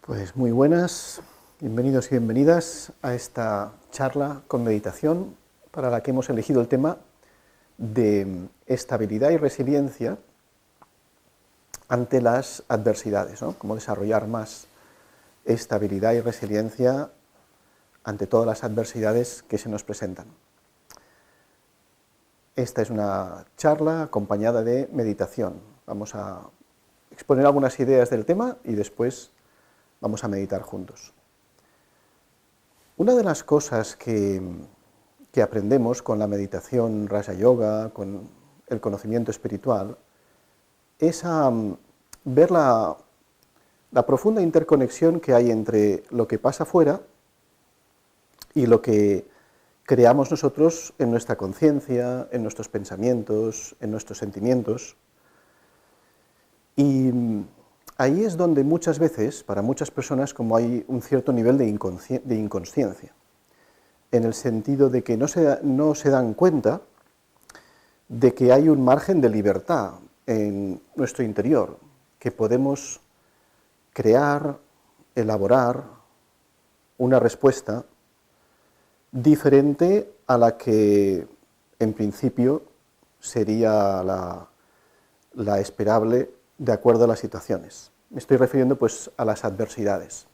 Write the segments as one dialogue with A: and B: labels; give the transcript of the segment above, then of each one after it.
A: Pues muy buenas, bienvenidos y bienvenidas a esta charla con meditación para la que hemos elegido el tema de estabilidad y resiliencia ante las adversidades, ¿no? Cómo desarrollar más estabilidad y resiliencia ante todas las adversidades que se nos presentan. Esta es una charla acompañada de meditación. Vamos a exponer algunas ideas del tema y después vamos a meditar juntos. Una de las cosas que aprendemos con la meditación Raja Yoga, con el conocimiento espiritual, es a ver la profunda interconexión que hay entre lo que pasa afuera y lo que creamos nosotros en nuestra conciencia, en nuestros pensamientos, en nuestros sentimientos. Y ahí es donde muchas veces, para muchas personas, como hay un cierto nivel de inconsciencia, en el sentido de que no se dan cuenta de que hay un margen de libertad en nuestro interior, que podemos crear, elaborar una respuesta diferente a la que en principio sería la esperable de acuerdo a las situaciones. Me estoy refiriendo pues a las adversidades.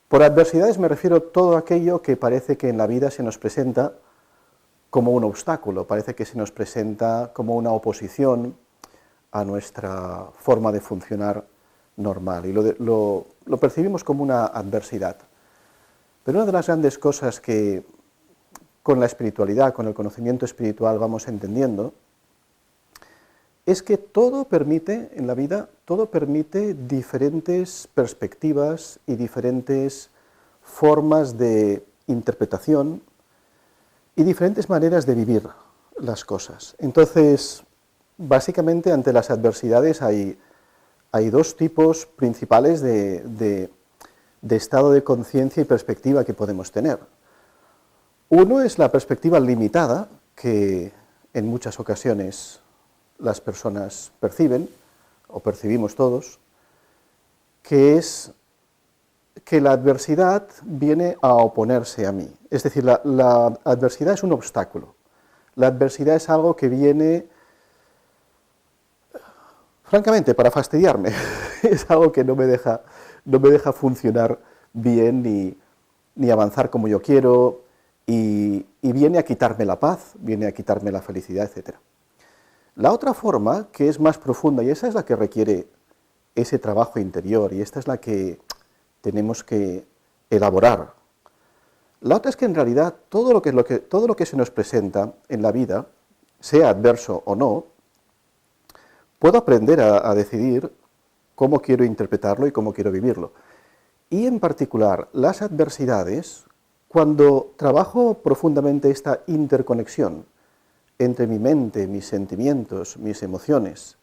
A: Por adversidades me refiero a todo aquello que parece que en la vida se nos presenta como un obstáculo, parece que se nos presenta como una oposición a nuestra forma de funcionar normal, y lo percibimos como una adversidad. Pero una de las grandes cosas que con la espiritualidad, con el conocimiento espiritual vamos entendiendo, es que todo permite, en la vida, todo permite diferentes perspectivas y diferentes formas de interpretación y diferentes maneras de vivir las cosas. Entonces, básicamente ante las adversidades hay dos tipos principales de estado de conciencia y perspectiva que podemos tener. Uno es la perspectiva limitada, que en muchas ocasiones las personas perciben, o percibimos todos, que es que la adversidad viene a oponerse a mí. Es decir, la adversidad es un obstáculo. La adversidad es algo que viene, francamente, para fastidiarme. Es algo que no me deja funcionar bien ni avanzar como yo quiero, y viene a quitarme la paz, viene a quitarme la felicidad, etc. La otra forma, que es más profunda, y esa es la que requiere ese trabajo interior, y esta es la que tenemos que elaborar. La otra es que en realidad todo lo que se nos presenta en la vida, sea adverso o no, puedo aprender a decidir cómo quiero interpretarlo y cómo quiero vivirlo. Y en particular, las adversidades, cuando trabajo profundamente esta interconexión entre mi mente, mis sentimientos, mis emociones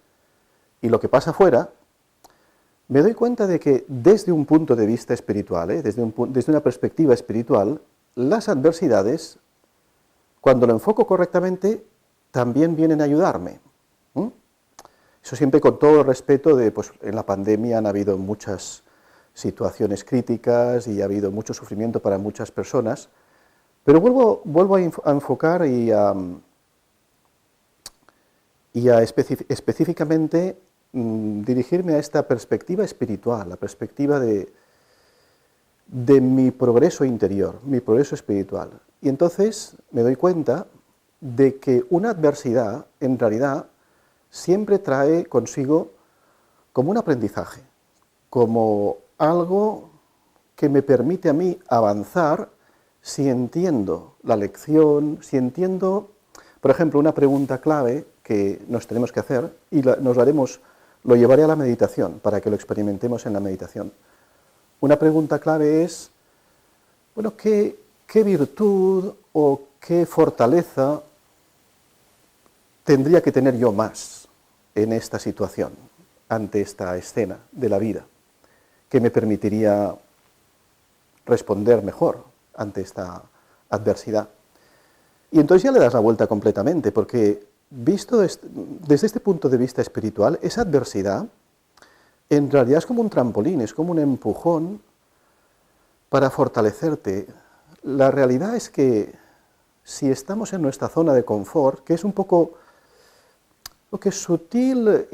A: y lo que pasa afuera, me doy cuenta de que desde un punto de vista espiritual, desde una perspectiva espiritual, las adversidades, cuando lo enfoco correctamente, también vienen a ayudarme. Eso siempre con todo el respeto de, pues en la pandemia han habido muchas situaciones críticas y ha habido mucho sufrimiento para muchas personas, pero vuelvo a enfocar y a específicamente dirigirme a esta perspectiva espiritual, la perspectiva de mi progreso interior, mi progreso espiritual. Y entonces me doy cuenta de que una adversidad, en realidad, siempre trae consigo como un aprendizaje, como algo que me permite a mí avanzar si entiendo la lección, si entiendo, por ejemplo, una pregunta clave que nos tenemos que hacer, y lo llevaré a la meditación, para que lo experimentemos en la meditación. Una pregunta clave es, bueno, ¿qué virtud o qué fortaleza tendría que tener yo más en esta situación, ante esta escena de la vida, que me permitiría responder mejor ante esta adversidad? Y entonces ya le das la vuelta completamente, porque visto desde este punto de vista espiritual, esa adversidad en realidad es como un trampolín, es como un empujón para fortalecerte. La realidad es que si estamos en nuestra zona de confort, que es un poco lo que sutil,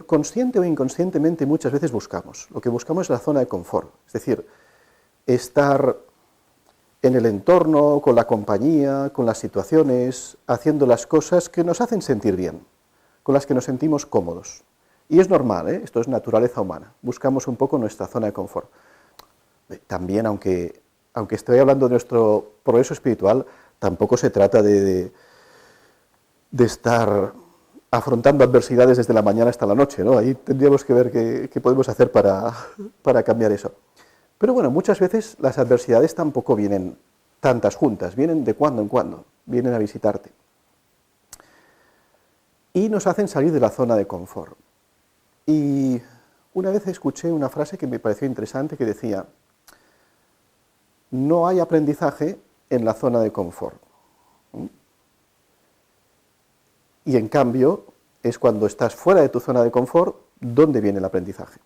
A: consciente o inconscientemente muchas veces buscamos, lo que buscamos es la zona de confort, es decir, estar en el entorno, con la compañía, con las situaciones, haciendo las cosas que nos hacen sentir bien, con las que nos sentimos cómodos. Y es normal, esto es naturaleza humana, buscamos un poco nuestra zona de confort. También, aunque estoy hablando de nuestro progreso espiritual, tampoco se trata de estar afrontando adversidades desde la mañana hasta la noche, ¿no? Ahí tendríamos que ver qué podemos hacer para cambiar eso. Pero bueno, muchas veces las adversidades tampoco vienen tantas juntas, vienen de cuando en cuando, vienen a visitarte. Y nos hacen salir de la zona de confort. Y una vez escuché una frase que me pareció interesante que decía: no hay aprendizaje en la zona de confort. Y en cambio, es cuando estás fuera de tu zona de confort donde viene el aprendizaje.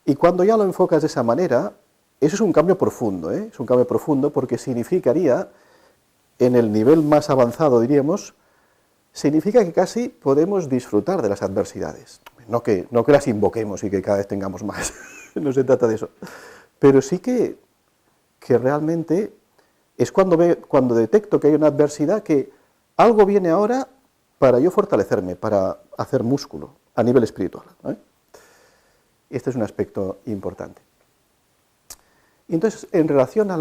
A: Y cuando ya lo enfocas de esa manera, eso es un cambio profundo, es un cambio profundo porque significaría, en el nivel más avanzado diríamos, significa que casi podemos disfrutar de las adversidades. No que las invoquemos y que cada vez tengamos más, no se trata de eso. Pero sí que realmente es cuando detecto que hay una adversidad, que algo viene ahora para yo fortalecerme, para hacer músculo a nivel espiritual. Este es un aspecto importante. Y entonces, en relación a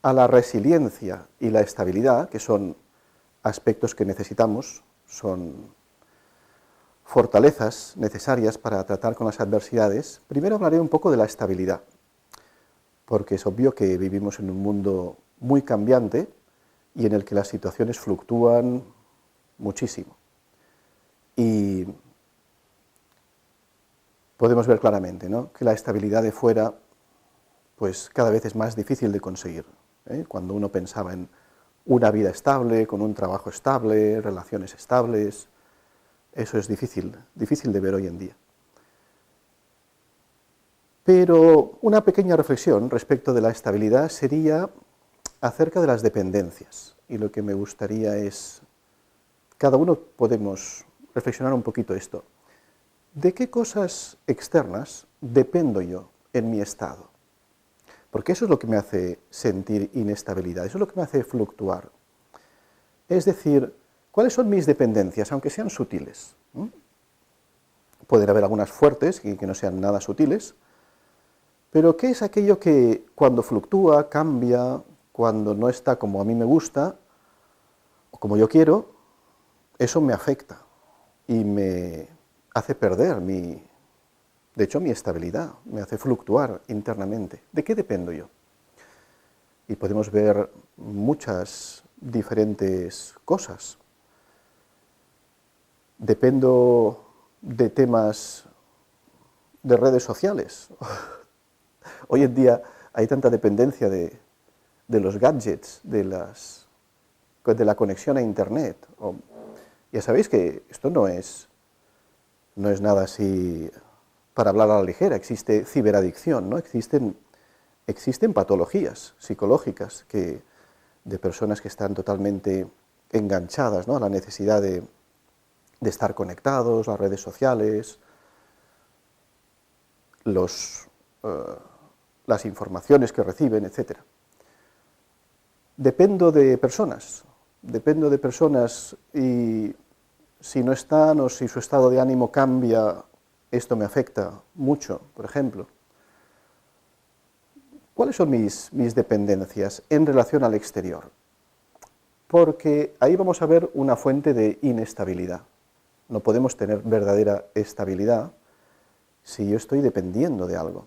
A: la resiliencia y la estabilidad, que son aspectos que necesitamos, son fortalezas necesarias para tratar con las adversidades, primero hablaré un poco de la estabilidad, porque es obvio que vivimos en un mundo muy cambiante y en el que las situaciones fluctúan muchísimo. Y podemos ver claramente, ¿no?, que la estabilidad de fuera pues cada vez es más difícil de conseguir. Cuando uno pensaba en una vida estable, con un trabajo estable, relaciones estables, eso es difícil de ver hoy en día. Pero una pequeña reflexión respecto de la estabilidad sería acerca de las dependencias. Y lo que me gustaría es, cada uno podemos reflexionar un poquito esto. ¿De qué cosas externas dependo yo en mi estado? Porque eso es lo que me hace sentir inestabilidad, eso es lo que me hace fluctuar. Es decir, ¿cuáles son mis dependencias, aunque sean sutiles? Pueden haber algunas fuertes y que no sean nada sutiles, pero ¿qué es aquello que cuando fluctúa, cambia, cuando no está como a mí me gusta, o como yo quiero, eso me afecta y me hace perder mi estabilidad, me hace fluctuar internamente? ¿De qué dependo yo? Y podemos ver muchas diferentes cosas. Dependo de temas de redes sociales. Hoy en día hay tanta dependencia de los gadgets, de la conexión a Internet. Ya sabéis que esto no es nada así para hablar a la ligera, existe ciberadicción, ¿no? Existen patologías psicológicas de personas que están totalmente enganchadas, ¿no?, a la necesidad de estar conectados, las redes sociales, las informaciones que reciben, etc. Dependo de personas y si no están o si su estado de ánimo cambia, esto me afecta mucho, por ejemplo. ¿Cuáles son mis dependencias en relación al exterior? Porque ahí vamos a ver una fuente de inestabilidad. No podemos tener verdadera estabilidad si yo estoy dependiendo de algo.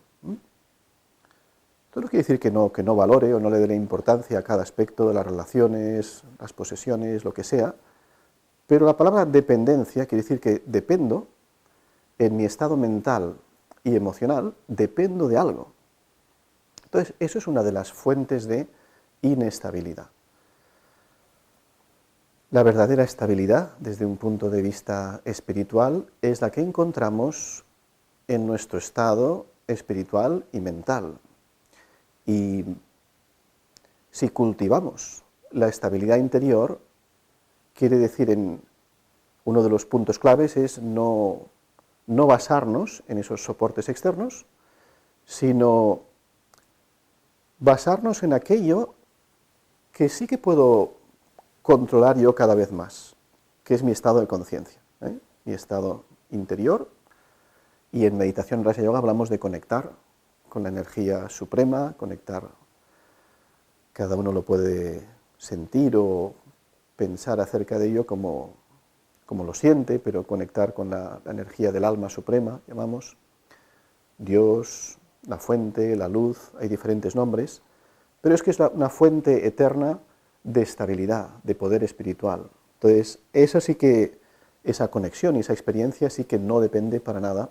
A: Esto no quiere decir que no valore o no le dé la importancia a cada aspecto de las relaciones, las posesiones, lo que sea, pero la palabra dependencia quiere decir que dependo, en mi estado mental y emocional, dependo de algo. Entonces, eso es una de las fuentes de inestabilidad. La verdadera estabilidad, desde un punto de vista espiritual, es la que encontramos en nuestro estado espiritual y mental. Y si cultivamos la estabilidad interior, quiere decir, en uno de los puntos claves es no basarnos en esos soportes externos, sino basarnos en aquello que sí que puedo controlar yo cada vez más, que es mi estado de conciencia, mi estado interior. Y en meditación Raja Yoga hablamos de conectar con la energía suprema, conectar, cada uno lo puede sentir o pensar acerca de ello como lo siente, pero conectar con la energía del alma suprema, llamamos Dios, la fuente, la luz, hay diferentes nombres, pero es que es una fuente eterna de estabilidad, de poder espiritual. Entonces, esa conexión y esa experiencia sí que no depende para nada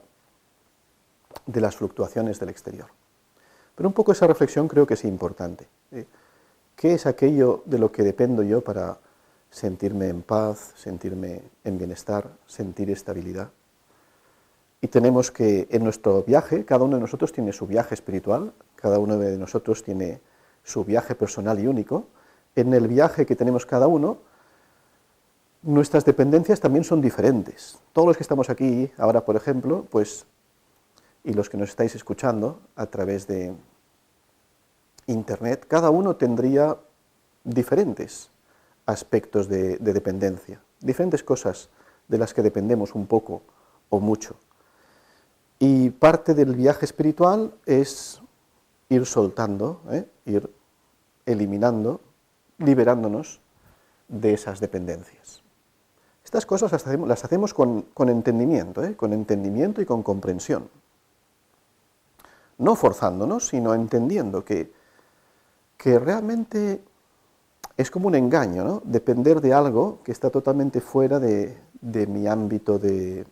A: de las fluctuaciones del exterior. Pero un poco esa reflexión creo que es importante. ¿Qué es aquello de lo que dependo yo para sentirme en paz, sentirme en bienestar, sentir estabilidad? Y tenemos que, en nuestro viaje, cada uno de nosotros tiene su viaje espiritual, cada uno de nosotros tiene su viaje personal y único. En el viaje que tenemos cada uno, nuestras dependencias también son diferentes. Todos los que estamos aquí ahora, por ejemplo, pues, y los que nos estáis escuchando a través de Internet, cada uno tendría diferentes aspectos de dependencia, diferentes cosas de las que dependemos un poco o mucho. Y parte del viaje espiritual es ir soltando, ir eliminando, liberándonos de esas dependencias. Estas cosas las hacemos con entendimiento, con entendimiento y con comprensión. No forzándonos, sino entendiendo que realmente es como un engaño, ¿no? Depender de algo que está totalmente fuera de mi ámbito de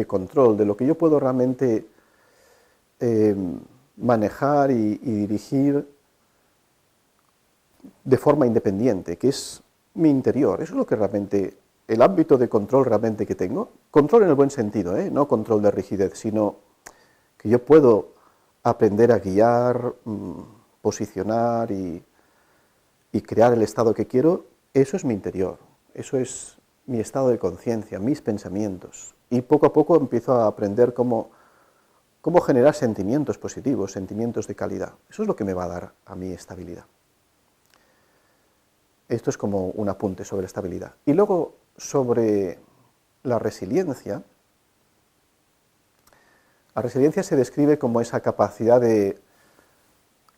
A: control, de lo que yo puedo realmente manejar y dirigir de forma independiente, que es mi interior. Eso es lo que realmente, el ámbito de control realmente que tengo, control en el buen sentido, no control de rigidez, sino que yo puedo aprender a guiar, posicionar y crear el estado que quiero. Eso es mi interior, eso es mi estado de conciencia, mis pensamientos. Y poco a poco empiezo a aprender cómo generar sentimientos positivos, sentimientos de calidad. Eso es lo que me va a dar a mí estabilidad. Esto es como un apunte sobre estabilidad. Y luego, sobre la resiliencia se describe como esa capacidad de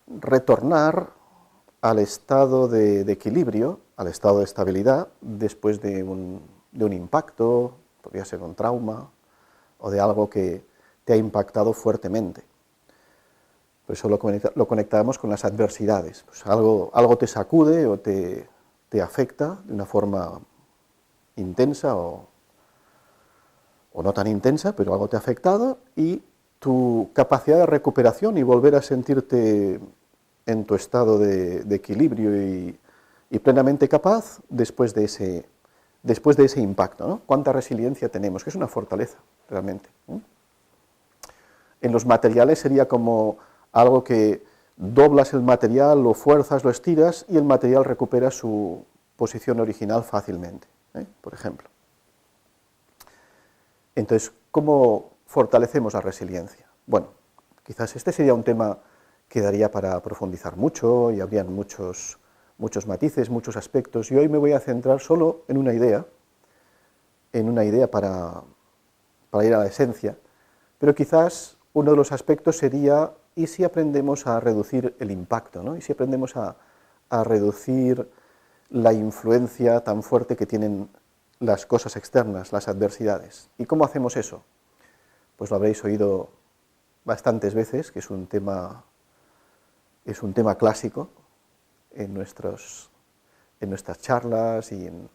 A: retornar al estado de equilibrio, al estado de estabilidad, después de un impacto, podría ser un trauma, o de algo que te ha impactado fuertemente. Por eso lo conectamos con las adversidades. Pues algo te sacude o te afecta de una forma intensa o no tan intensa, pero algo te ha afectado, y tu capacidad de recuperación y volver a sentirte en tu estado de equilibrio y plenamente capaz después de ese impacto, ¿no? ¿Cuánta resiliencia tenemos? Que es una fortaleza, realmente. En los materiales sería como algo que doblas el material, lo fuerzas, lo estiras, y el material recupera su posición original fácilmente, por ejemplo. Entonces, ¿cómo fortalecemos la resiliencia? Bueno, quizás este sería un tema que daría para profundizar mucho y habrían muchos matices, muchos aspectos, y hoy me voy a centrar solo en una idea para ir a la esencia, pero quizás uno de los aspectos sería, ¿y si aprendemos a reducir el impacto, ¿no? ¿Y si aprendemos a reducir la influencia tan fuerte que tienen las cosas externas, las adversidades? ¿Y cómo hacemos eso? Pues lo habréis oído bastantes veces, que es un tema clásico en nuestras charlas y en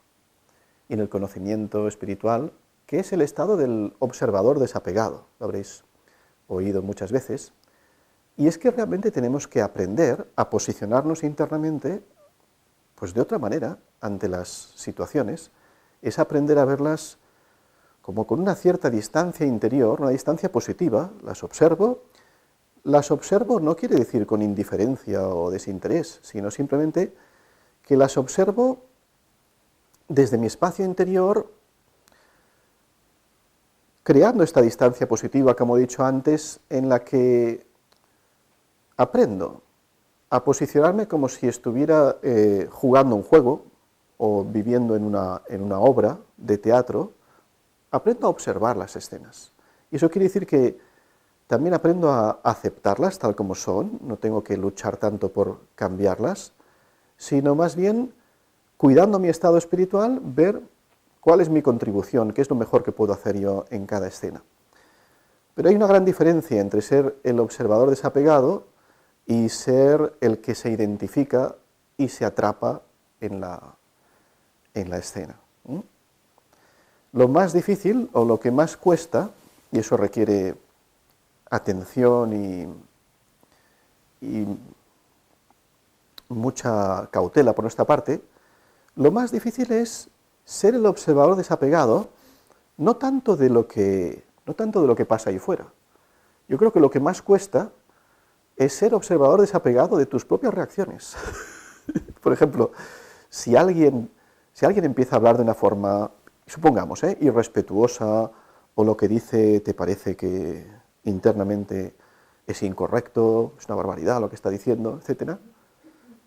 A: el conocimiento espiritual, que es el estado del observador desapegado. Lo habréis oído muchas veces. Y es que realmente tenemos que aprender a posicionarnos internamente pues de otra manera ante las situaciones, es aprender a verlas como con una cierta distancia interior, una distancia positiva, las observo. Las observo no quiere decir con indiferencia o desinterés, sino simplemente que las observo desde mi espacio interior, creando esta distancia positiva, como he dicho antes, en la que aprendo a posicionarme como si estuviera jugando un juego o viviendo en una obra de teatro. Aprendo a observar las escenas. Y eso quiere decir que también aprendo a aceptarlas tal como son, no tengo que luchar tanto por cambiarlas, sino más bien, cuidando mi estado espiritual, ver cuál es mi contribución, qué es lo mejor que puedo hacer yo en cada escena. Pero hay una gran diferencia entre ser el observador desapegado y ser el que se identifica y se atrapa en la escena. Lo más difícil, o lo que más cuesta, y eso requiere atención y mucha cautela por nuestra parte, lo más difícil es ser el observador desapegado, no tanto de lo que pasa ahí fuera. Yo creo que lo que más cuesta es ser observador desapegado de tus propias reacciones. Por ejemplo, si alguien empieza a hablar de una forma, supongamos, irrespetuosa, o lo que dice te parece que internamente es incorrecto, es una barbaridad lo que está diciendo, etc.,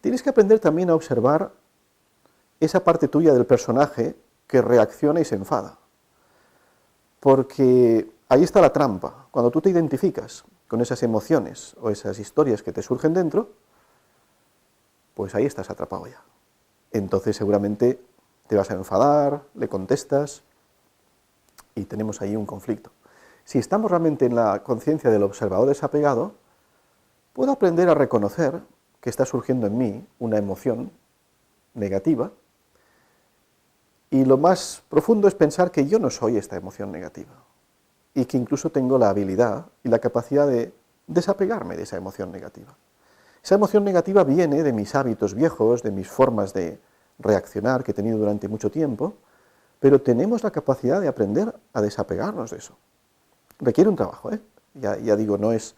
A: tienes que aprender también a observar esa parte tuya del personaje que reacciona y se enfada. Porque ahí está la trampa. Cuando tú te identificas con esas emociones o esas historias que te surgen dentro, pues ahí estás atrapado ya. Entonces seguramente te vas a enfadar, le contestas y tenemos ahí un conflicto. Si estamos realmente en la conciencia del observador desapegado, puedo aprender a reconocer que está surgiendo en mí una emoción negativa, y lo más profundo es pensar que yo no soy esta emoción negativa, y que incluso tengo la habilidad y la capacidad de desapegarme de esa emoción negativa. Esa emoción negativa viene de mis hábitos viejos, de mis formas de reaccionar que he tenido durante mucho tiempo, pero tenemos la capacidad de aprender a desapegarnos de eso. Requiere un trabajo, ya digo, no es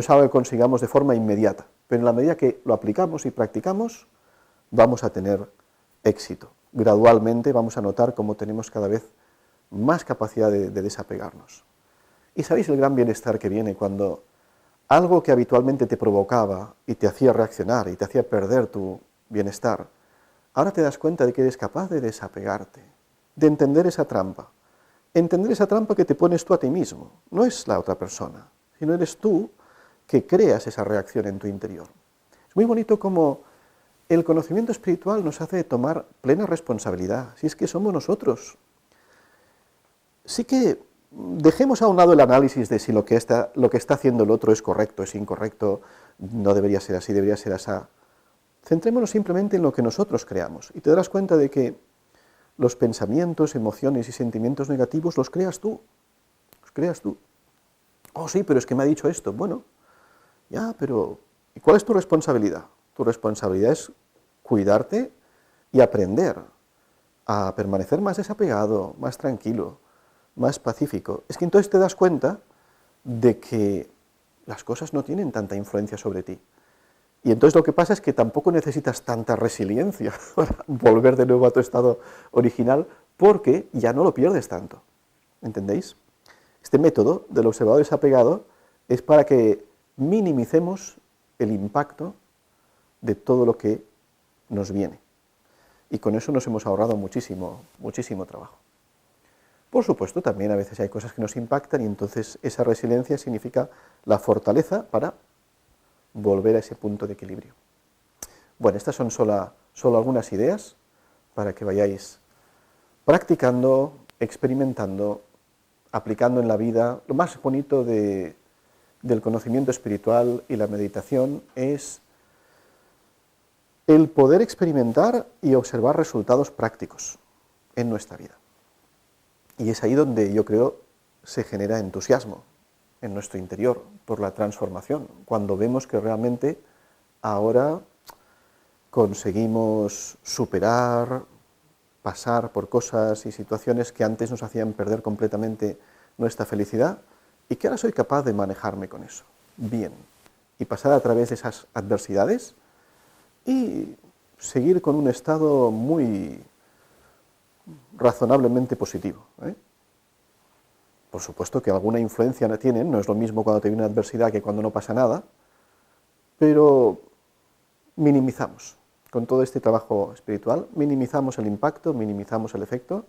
A: algo que consigamos de forma inmediata, pero en la medida que lo aplicamos y practicamos, vamos a tener éxito. Gradualmente vamos a notar cómo tenemos cada vez más capacidad de desapegarnos. Y sabéis el gran bienestar que viene cuando algo que habitualmente te provocaba y te hacía reaccionar y te hacía perder tu bienestar, ahora te das cuenta de que eres capaz de desapegarte, de entender esa trampa. Entender esa trampa que te pones tú a ti mismo, no es la otra persona, sino eres tú que creas esa reacción en tu interior. Es muy bonito cómo el conocimiento espiritual nos hace tomar plena responsabilidad, si es que somos nosotros. Sí que dejemos a un lado el análisis de si lo que está haciendo el otro es correcto, es incorrecto, no debería ser así, debería ser así. Centrémonos simplemente en lo que nosotros creamos y te darás cuenta de que los pensamientos, emociones y sentimientos negativos los creas tú. Los creas tú. Oh, sí, pero es que me ha dicho esto. Bueno, ya, pero ¿y cuál es tu responsabilidad? Tu responsabilidad es cuidarte y aprender a permanecer más desapegado, más tranquilo, más pacífico. Es que entonces te das cuenta de que las cosas no tienen tanta influencia sobre ti. Y entonces lo que pasa es que tampoco necesitas tanta resiliencia para volver de nuevo a tu estado original, porque ya no lo pierdes tanto. ¿Entendéis? Este método del observador desapegado es para que minimicemos el impacto de todo lo que nos viene. Y con eso nos hemos ahorrado muchísimo trabajo. Por supuesto, también a veces hay cosas que nos impactan y entonces esa resiliencia significa la fortaleza para volver a ese punto de equilibrio. Bueno, estas son solo algunas ideas para que vayáis practicando, experimentando, aplicando en la vida. Lo más bonito del conocimiento espiritual y la meditación es el poder experimentar y observar resultados prácticos en nuestra vida. Y es ahí donde yo creo se genera entusiasmo en nuestro interior por la transformación, cuando vemos que realmente ahora conseguimos superar pasar por cosas y situaciones que antes nos hacían perder completamente nuestra felicidad y que ahora soy capaz de manejarme con eso, bien, y pasar a través de esas adversidades y seguir con un estado muy razonablemente positivo, ¿eh? Por supuesto que alguna influencia no tienen, no es lo mismo cuando te viene una adversidad que cuando no pasa nada, pero minimizamos. Con todo este trabajo espiritual, minimizamos el impacto, minimizamos el efecto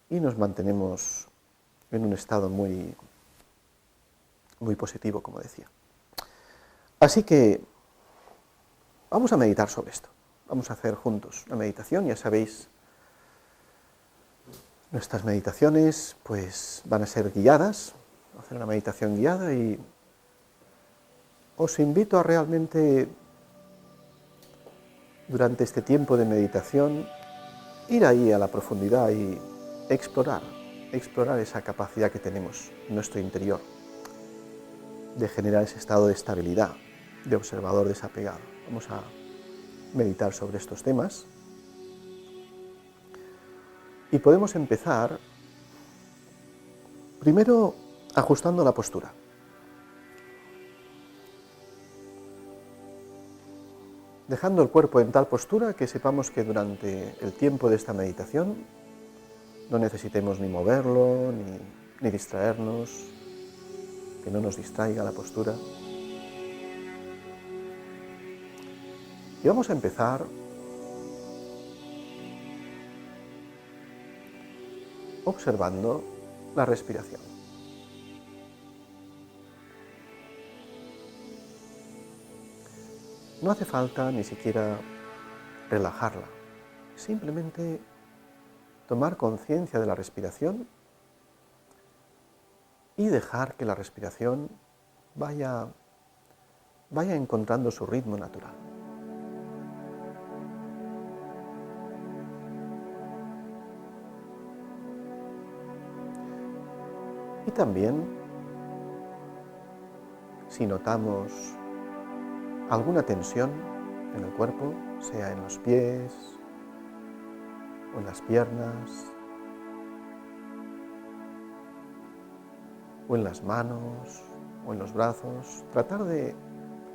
A: y nos mantenemos en un estado muy, muy positivo, como decía. Así que vamos a meditar sobre esto. Vamos a hacer juntos una meditación, ya sabéis, nuestras meditaciones pues van a ser guiadas, vamos a hacer una meditación guiada y os invito a realmente, durante este tiempo de meditación, ir ahí a la profundidad y explorar esa capacidad que tenemos en nuestro interior de generar ese estado de estabilidad, de observador desapegado. Vamos a meditar sobre estos temas y podemos empezar primero ajustando la postura. Dejando el cuerpo en tal postura que sepamos que durante el tiempo de esta meditación no necesitemos ni moverlo, ni distraernos, que no nos distraiga la postura. Y vamos a empezar observando la respiración. No hace falta ni siquiera relajarla, simplemente tomar conciencia de la respiración y dejar que la respiración vaya encontrando su ritmo natural. Y también, si notamos alguna tensión en el cuerpo, sea en los pies o en las piernas o en las manos o en los brazos, tratar de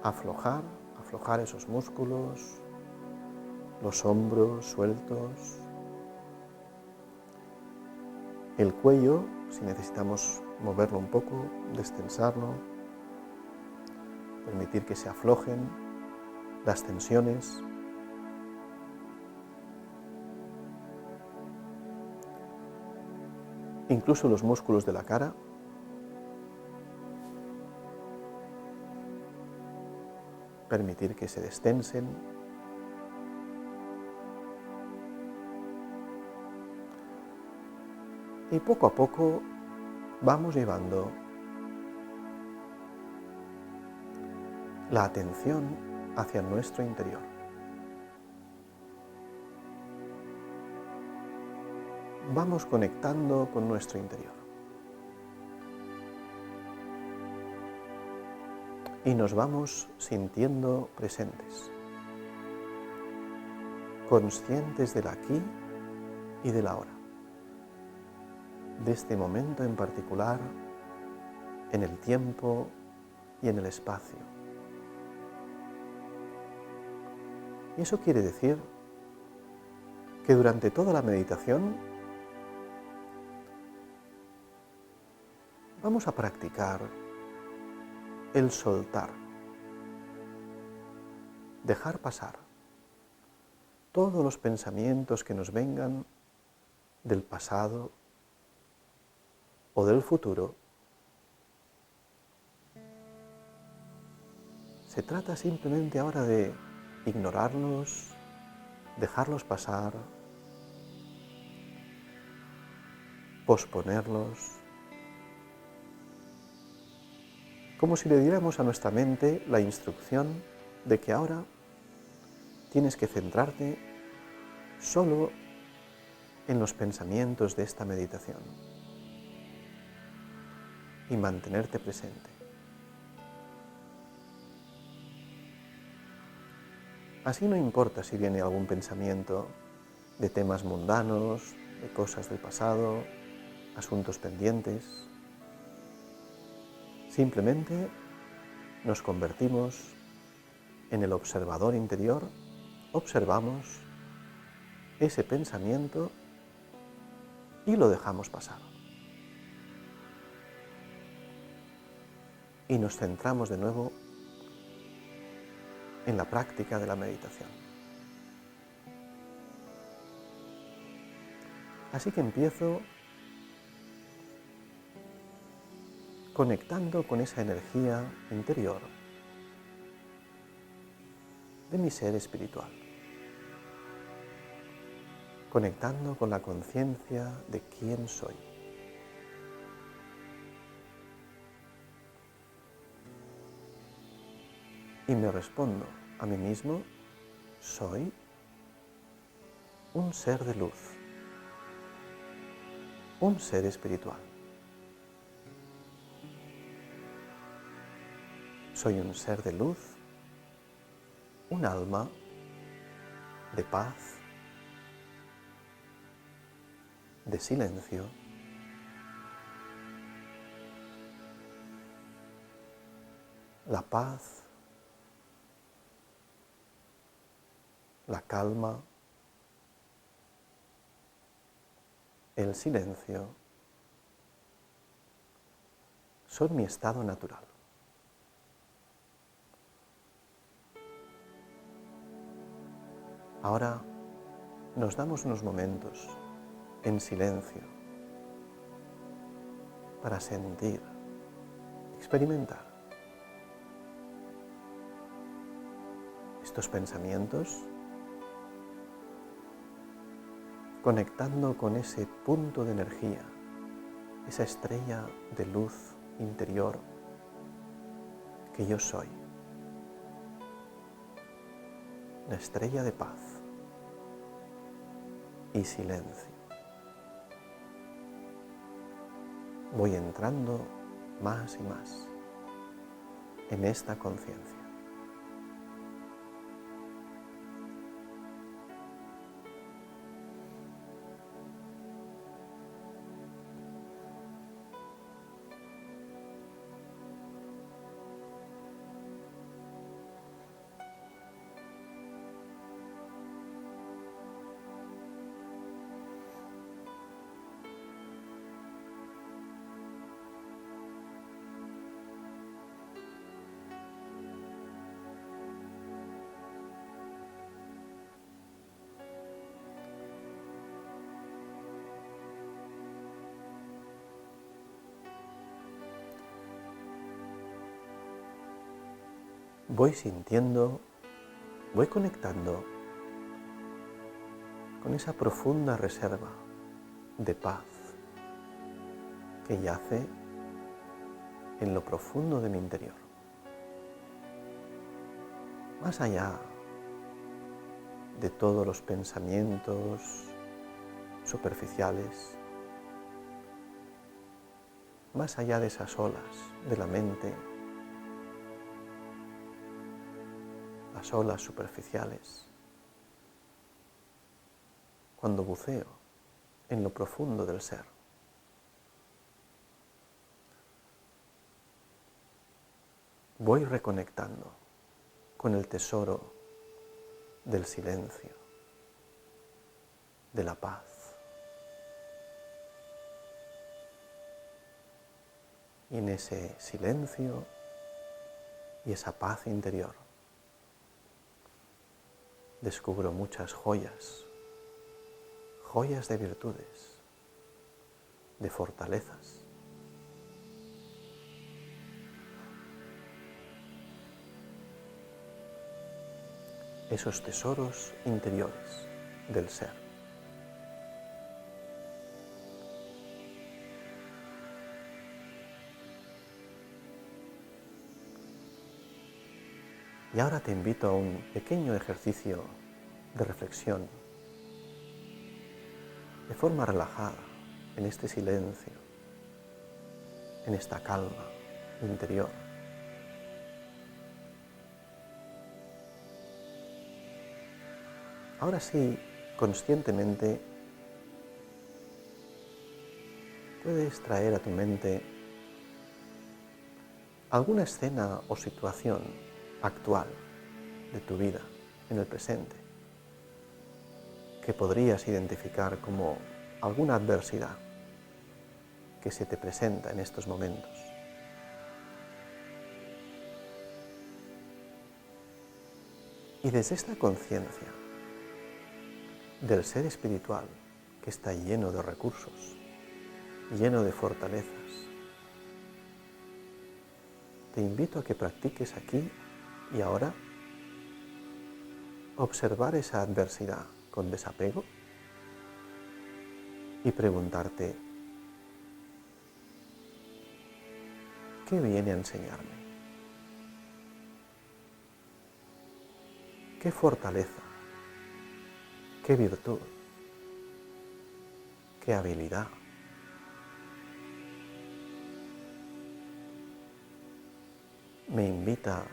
A: aflojar esos músculos, los hombros sueltos, el cuello, si necesitamos moverlo un poco, destensarlo, permitir que se aflojen las tensiones. Incluso los músculos de la cara. Permitir que se destensen. Y poco a poco vamos llevando la atención hacia nuestro interior. Vamos conectando con nuestro interior. Y nos vamos sintiendo presentes, conscientes del aquí y del ahora, de este momento en particular, en el tiempo y en el espacio. Y eso quiere decir que durante toda la meditación vamos a practicar el soltar, dejar pasar todos los pensamientos que nos vengan del pasado o del futuro. Se trata simplemente ahora de ignorarlos, dejarlos pasar, posponerlos, como si le diéramos a nuestra mente la instrucción de que ahora tienes que centrarte solo en los pensamientos de esta meditación y mantenerte presente. Así no importa si viene algún pensamiento de temas mundanos, de cosas del pasado, asuntos pendientes. Simplemente nos convertimos en el observador interior, observamos ese pensamiento y lo dejamos pasar. Y nos centramos de nuevo en la práctica de la meditación. Así que empiezo conectando con esa energía interior de mi ser espiritual, conectando con la conciencia de quién soy. Y me respondo a mí mismo, soy un ser de luz, un ser espiritual. Soy un ser de luz, un alma de paz, de silencio, la paz, la calma, el silencio son mi estado natural. Ahora nos damos unos momentos en silencio para sentir, experimentar estos pensamientos, conectando con ese punto de energía, esa estrella de luz interior que yo soy, la estrella de paz y silencio. Voy entrando más y más en esta conciencia. Voy sintiendo, voy conectando con esa profunda reserva de paz que yace en lo profundo de mi interior. Más allá de todos los pensamientos superficiales, más allá de esas olas de la mente, las olas superficiales, cuando buceo en lo profundo del ser, voy reconectando con el tesoro del silencio, de la paz. Y en ese silencio y esa paz interior descubro muchas joyas, joyas de virtudes, de fortalezas. Esos tesoros interiores del ser. Y ahora te invito a un pequeño ejercicio de reflexión, de forma relajada, en este silencio, en esta calma interior. Ahora sí, conscientemente puedes traer a tu mente alguna escena o situación actual de tu vida en el presente que podrías identificar como alguna adversidad que se te presenta en estos momentos. Y desde esta conciencia del ser espiritual que está lleno de recursos, lleno de fortalezas, te invito a que practiques aquí y ahora observar esa adversidad con desapego y preguntarte, ¿qué viene a enseñarme? ¿Qué fortaleza? ¿Qué virtud? ¿Qué habilidad? Me invita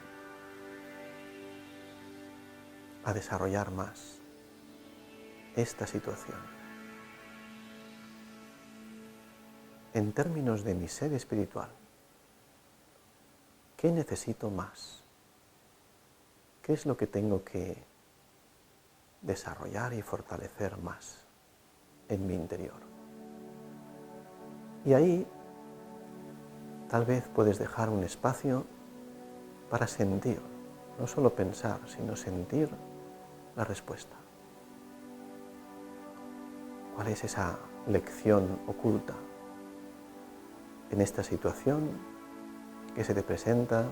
A: a desarrollar más esta situación. En términos de mi ser espiritual, ¿qué necesito más? ¿Qué es lo que tengo que desarrollar y fortalecer más en mi interior? Y ahí tal vez puedes dejar un espacio para sentir, no solo pensar, sino sentir la respuesta. ¿Cuál es esa lección oculta en esta situación que se te presenta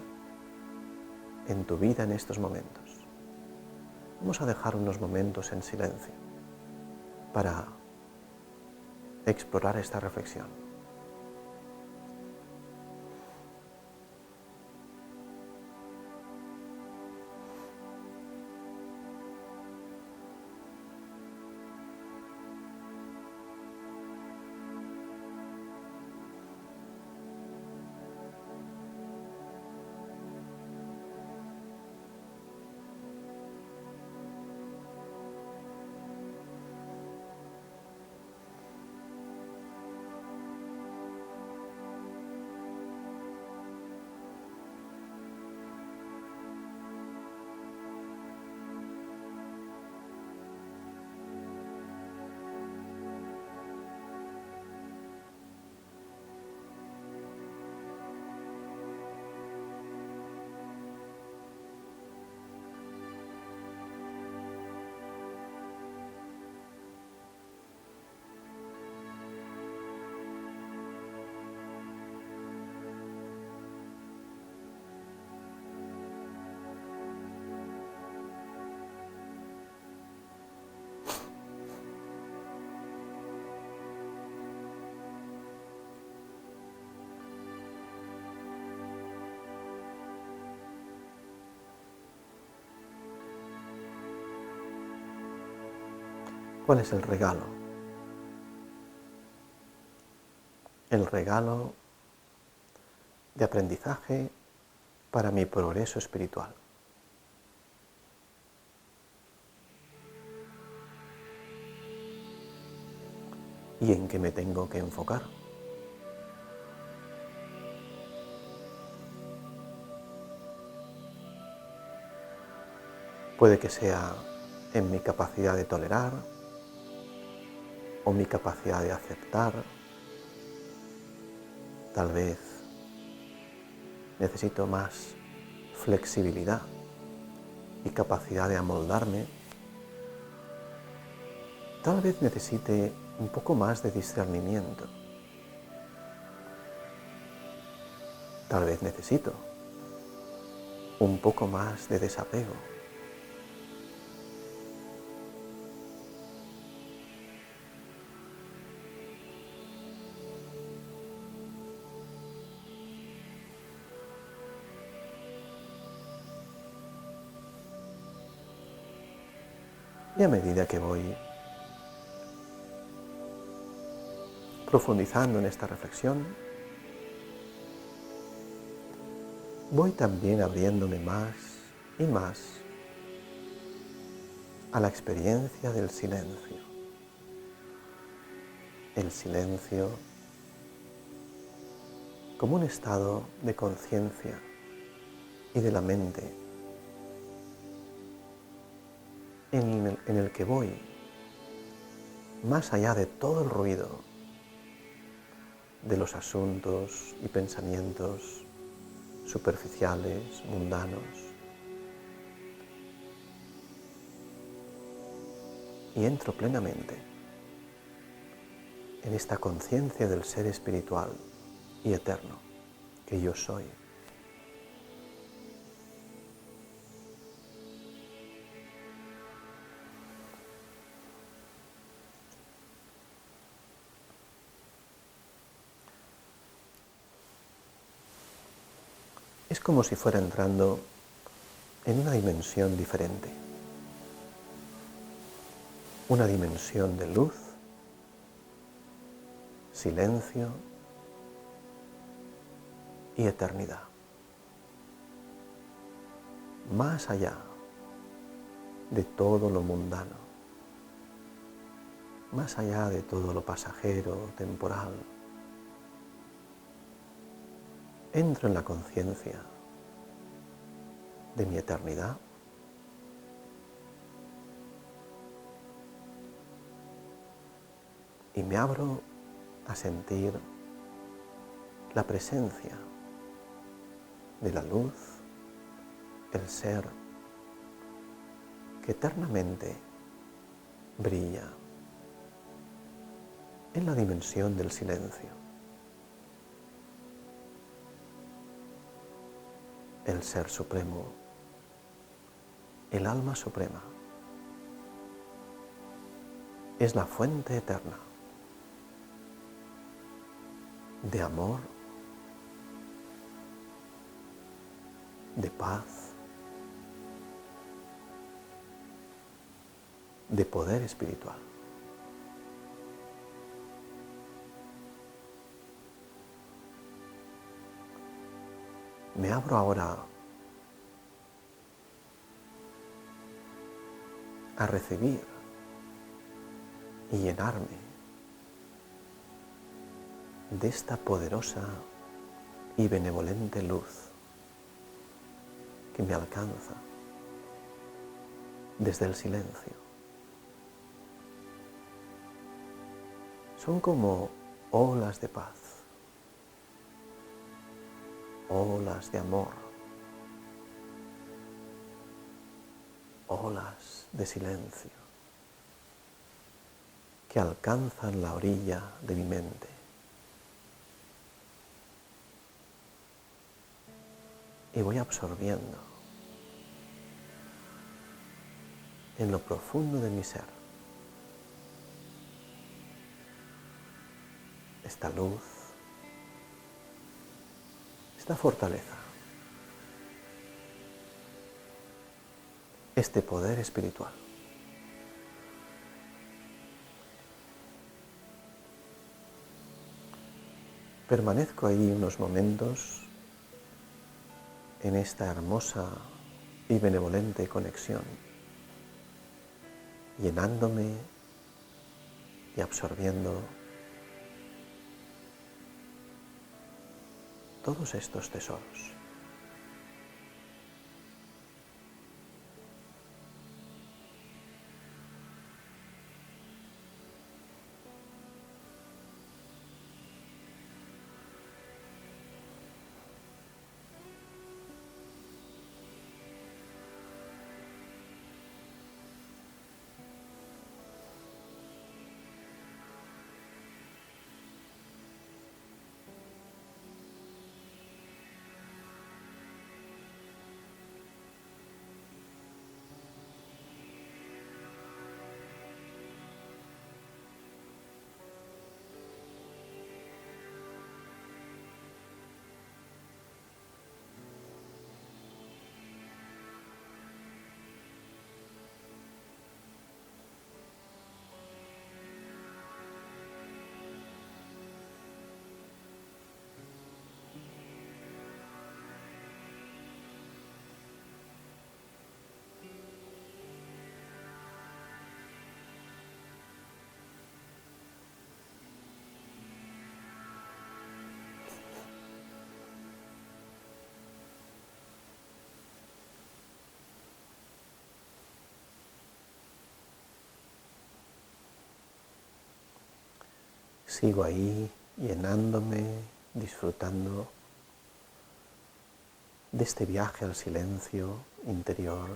A: en tu vida en estos momentos? Vamos a dejar unos momentos en silencio para explorar esta reflexión. ¿Cuál es el regalo? El regalo de aprendizaje para mi progreso espiritual. ¿Y en qué me tengo que enfocar? Puede que sea en mi capacidad de tolerar o mi capacidad de aceptar. Tal vez necesito más flexibilidad y capacidad de amoldarme. Tal vez necesite un poco más de discernimiento. Tal vez necesito un poco más de desapego. Y a medida que voy profundizando en esta reflexión, voy también abriéndome más y más a la experiencia del silencio. El silencio como un estado de conciencia y de la mente en el que voy más allá de todo el ruido de los asuntos y pensamientos superficiales, mundanos, y entro plenamente en esta conciencia del ser espiritual y eterno que yo soy. Es como si fuera entrando en una dimensión diferente, una dimensión de luz, silencio y eternidad. Más allá de todo lo mundano, más allá de todo lo pasajero, temporal. Entro en la conciencia de mi eternidad y me abro a sentir la presencia de la luz, el ser que eternamente brilla en la dimensión del silencio. El Ser Supremo, el Alma Suprema, es la fuente eterna de amor, de paz, de poder espiritual. Me abro ahora a recibir y llenarme de esta poderosa y benevolente luz que me alcanza desde el silencio. Son como olas de paz, olas de amor, olas de silencio que alcanzan la orilla de mi mente. Y voy absorbiendo en lo profundo de mi ser esta luz, esta fortaleza, este poder espiritual. Permanezco ahí unos momentos en esta hermosa y benevolente conexión, llenándome y absorbiendo todos estos tesoros. Sigo ahí, llenándome, disfrutando de este viaje al silencio interior.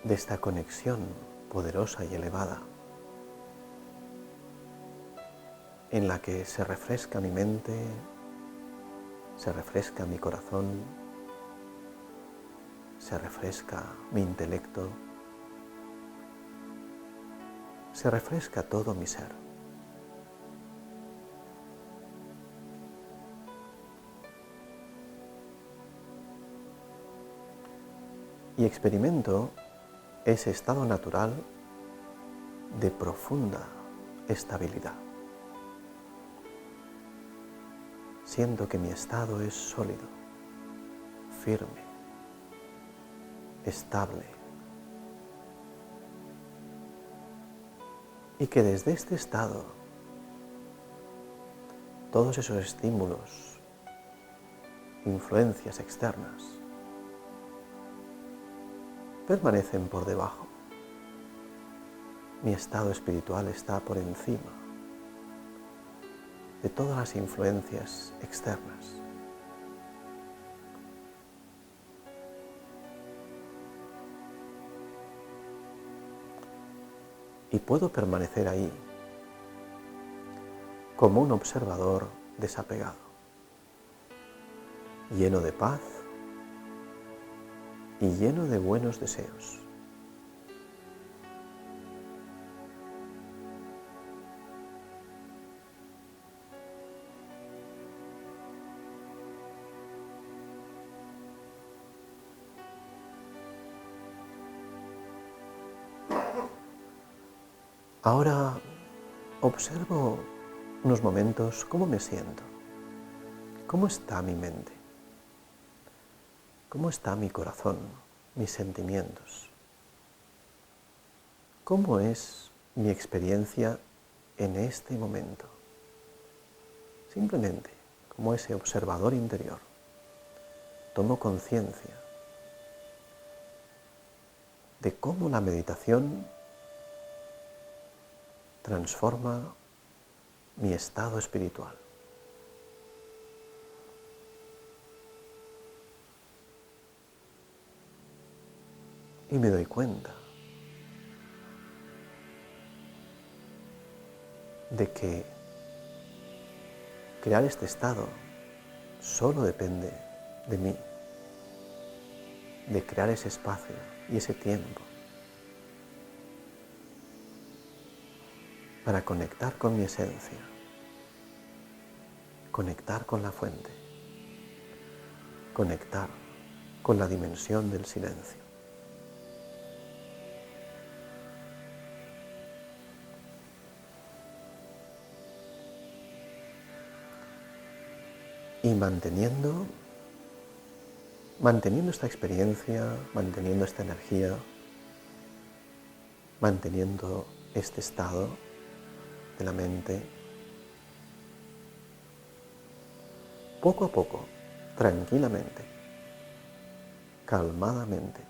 A: De esta conexión poderosa y elevada, en la que se refresca mi mente, se refresca mi corazón, se refresca mi intelecto, se refresca todo mi ser. Y experimento ese estado natural de profunda estabilidad. Siento que mi estado es sólido, firme, estable. Y que desde este estado, todos esos estímulos, influencias externas, permanecen por debajo. Mi estado espiritual está por encima de todas las influencias externas. Y puedo permanecer ahí como un observador desapegado, lleno de paz y lleno de buenos deseos. Ahora observo unos momentos cómo me siento, cómo está mi mente, cómo está mi corazón, mis sentimientos, cómo es mi experiencia en este momento. Simplemente, como ese observador interior, tomo conciencia de cómo la meditación transforma mi estado espiritual. Y me doy cuenta de que crear este estado solo depende de mí, de crear ese espacio y ese tiempo para conectar con mi esencia, conectar con la fuente, conectar con la dimensión del silencio. Y manteniendo esta experiencia, manteniendo esta energía, manteniendo este estado de la mente, poco a poco, tranquilamente, calmadamente,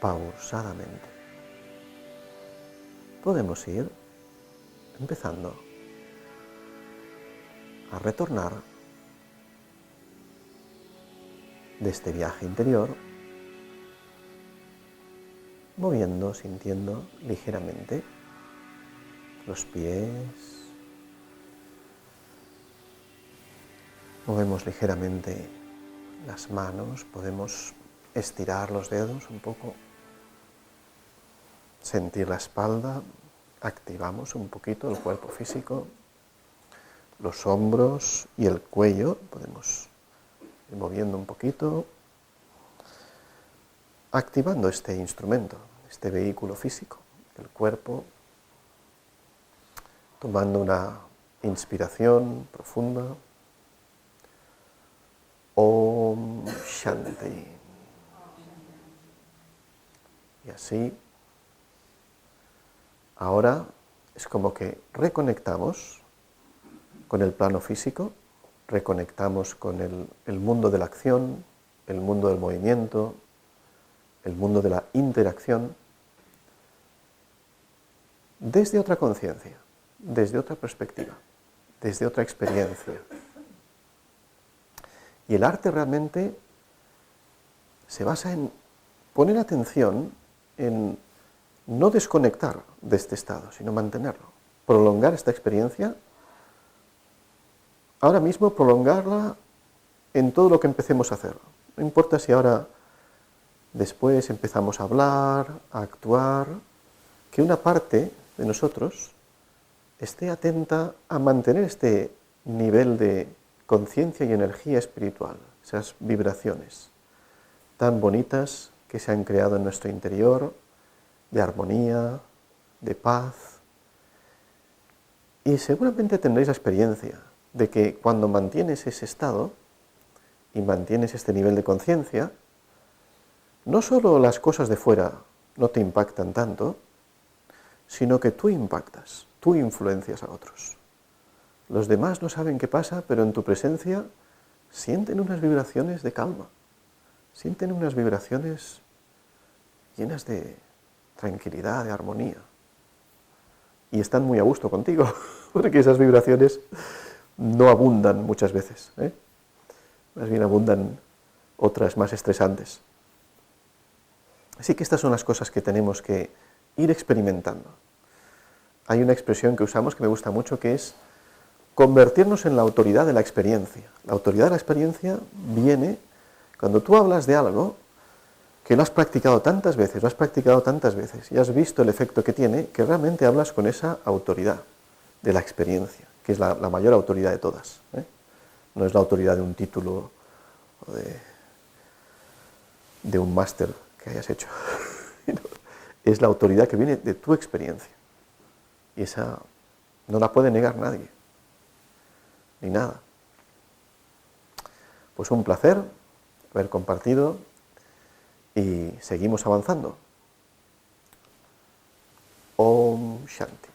A: pausadamente, podemos ir empezando a retornar de este viaje interior, moviendo, sintiendo ligeramente los pies, movemos ligeramente las manos, podemos estirar los dedos un poco, sentir la espalda, activamos un poquito el cuerpo físico, los hombros y el cuello, podemos ir moviendo un poquito, activando este instrumento, este vehículo físico, el cuerpo, tomando una inspiración profunda. Om Shanti. Y así, ahora es como que reconectamos con el plano físico, reconectamos con el mundo de la acción, el mundo del movimiento, el mundo de la interacción, desde otra conciencia, desde otra perspectiva, desde otra experiencia. Y el arte realmente se basa en poner atención en no desconectar de este estado, sino mantenerlo, prolongar esta experiencia, ahora mismo prolongarla en todo lo que empecemos a hacer. No importa si ahora, después empezamos a hablar, a actuar, que una parte de nosotros esté atenta a mantener este nivel de conciencia y energía espiritual, esas vibraciones tan bonitas que se han creado en nuestro interior, de armonía, de paz. Y seguramente tendréis la experiencia de que cuando mantienes ese estado y mantienes este nivel de conciencia, no solo las cosas de fuera no te impactan tanto, sino que tú impactas, tú influencias a otros. Los demás no saben qué pasa, pero en tu presencia sienten unas vibraciones de calma, sienten unas vibraciones llenas de tranquilidad, de armonía. Y están muy a gusto contigo, porque esas vibraciones no abundan muchas veces, ¿eh? Más bien abundan otras más estresantes. Así que estas son las cosas que tenemos que ir experimentando. Hay una expresión que usamos que me gusta mucho, que es convertirnos en la autoridad de la experiencia. La autoridad de la experiencia viene cuando tú hablas de algo que lo has practicado tantas veces, y has visto el efecto que tiene, que realmente hablas con esa autoridad de la experiencia, que es la mayor autoridad de todas, ¿eh? No es la autoridad de un título o de un máster que hayas hecho. Es la autoridad que viene de tu experiencia. Y esa no la puede negar nadie, ni nada. Pues un placer haber compartido y seguimos avanzando. Om Shanti.